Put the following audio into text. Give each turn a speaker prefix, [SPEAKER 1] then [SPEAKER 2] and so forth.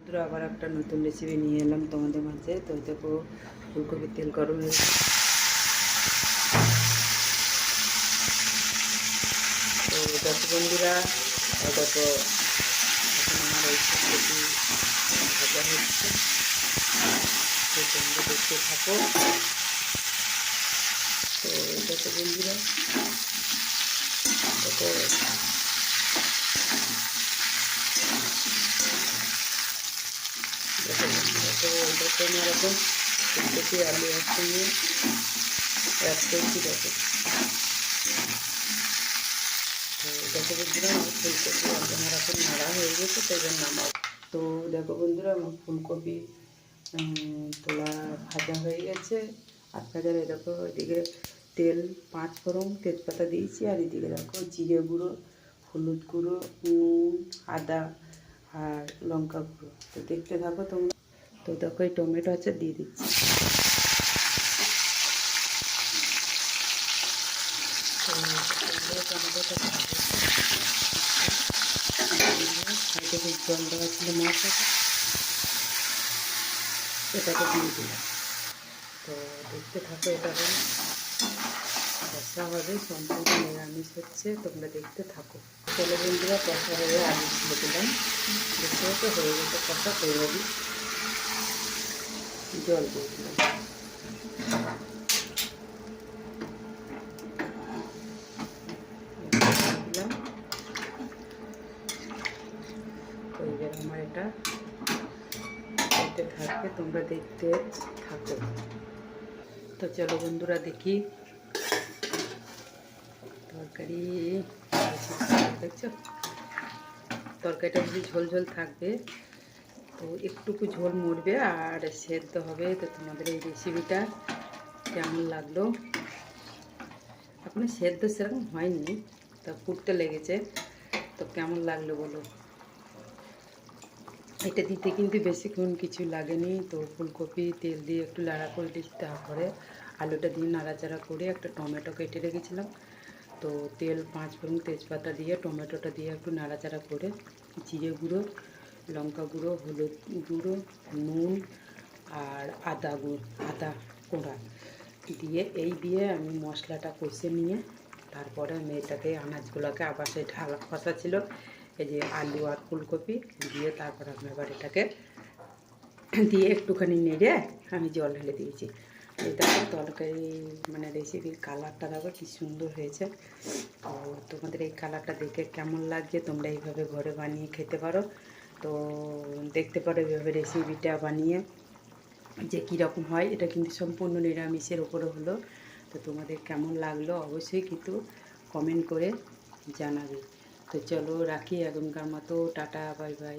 [SPEAKER 1] বন্ধুরা আবার একটা নতুন রেসিপি নিয়ে এলাম তোমাদের মাঝে। তো দেখো ফুলকপির তেল গরম হয়ে তো দেখো বন্ধুরা, দেখো এখন আমার এই ফুলকপি ভাজা হচ্ছে, তো তোমরা দেখতে থাকো। তো দেখো বন্ধুরা, দেখো তো দেখো আমি এরকম ফুলকপি আলু একসঙ্গে অ্যাড করছি। দেখো তো দেখো বন্ধুরা, আমার ফুলকপি আমার এখন নাড়া হয়ে গেছে, সেই জন্য আমার তো দেখো বন্ধুরা আমার ফুলকপি তোলা ভাজা হয়ে গেছে। আর ভাজার দেখো এদিকে তেল, 5 ফোড়ন, তেজপাতা দিয়েছি। আর এদিকে দেখো জিরে গুঁড়ো, হলুদ গুঁড়ো, নুন, আদা আর লঙ্কা গুঁড়ো। তো দেখতে থাকো তোমরা। তো দেখো এই টমেটো আছে দিয়ে দিচ্ছি। তো টমেটোটা সাইডে জল দেওয়া ছিল মাছটাকে, এটাকে দিয়ে দিলাম। তো দেখতে থাকো, এটা কষা হবে, সম্পূর্ণ নিরামিষ হচ্ছে, তোমরা দেখতে থাকো। চলো বন্ধুরা, কষা হয়ে আলু দিয়ে দিলাম। দেখতে হতো হয়ে গেছে কষা, তৈরি জল দিয়ে দিলাম। দিলাম তো এবার আমার এটা দেখতে থাকবে, তোমরা দেখতে থাকো। তো চলো বন্ধুরা দেখি তরকারি। দেখছো তরকারিটা যদি ঝোল ঝোল থাকবে, তো একটুকু ঝোল মরবে আর সেদ্ধ হবে। তো তোমাদের এই রেসিপিটা কেমন লাগলো? এখনো সেদ্ধ সেরকম হয়নি, তা ফুটতে লেগেছে। তো কেমন লাগলো বলো? এটা দিতে কিন্তু বেশিক্ষণ কিছু লাগেনি। তো ফুলকপি তেল দিয়ে একটু লাড়া করে দিচ্ছি, তারপরে আলুটা দিয়ে নাড়াচাড়া করে একটা টমেটো কেটে রেখেছিলাম। তো তেল, 5 ফোড়ন, তেজপাতা দিয়ে টমেটোটা দিয়ে একটু নাড়াচাড়া করে জিরে গুঁড়ো, লঙ্কা গুঁড়ো, হলুদ গুঁড়ো, নুন আর আদা কোড়া দিয়ে আমি মশলাটা কষে নিয়ে তারপরে আমি এটাকে আনাজগুলোকে আবার সেই ঢালা কষা ছিল এই যে আলু আর ফুলকপি দিয়ে, তারপর আমি আবার এটাকে দিয়ে একটুখানি নেড়ে আমি জল ঢেলে দিয়েছি। এই দেখো তরকারি মানে রেসিপির কালারটা দেখো কী সুন্দর হয়েছে। তো তোমাদের এই কালারটা দেখে কেমন লাগছে তোমরা এইভাবে ঘরে বানিয়ে খেতে পারো। তো দেখতে পারো এইভাবে রেসিপিটা বানিয়ে যে কীরকম হয়। এটা কিন্তু সম্পূর্ণ নিরামিষের ওপরে হলো। তো তোমাদের কেমন লাগলো অবশ্যই কিন্তু কমেন্ট করে জানাবে। তো চলো রাখি এখনকার মতো, টাটা, বাই বাই।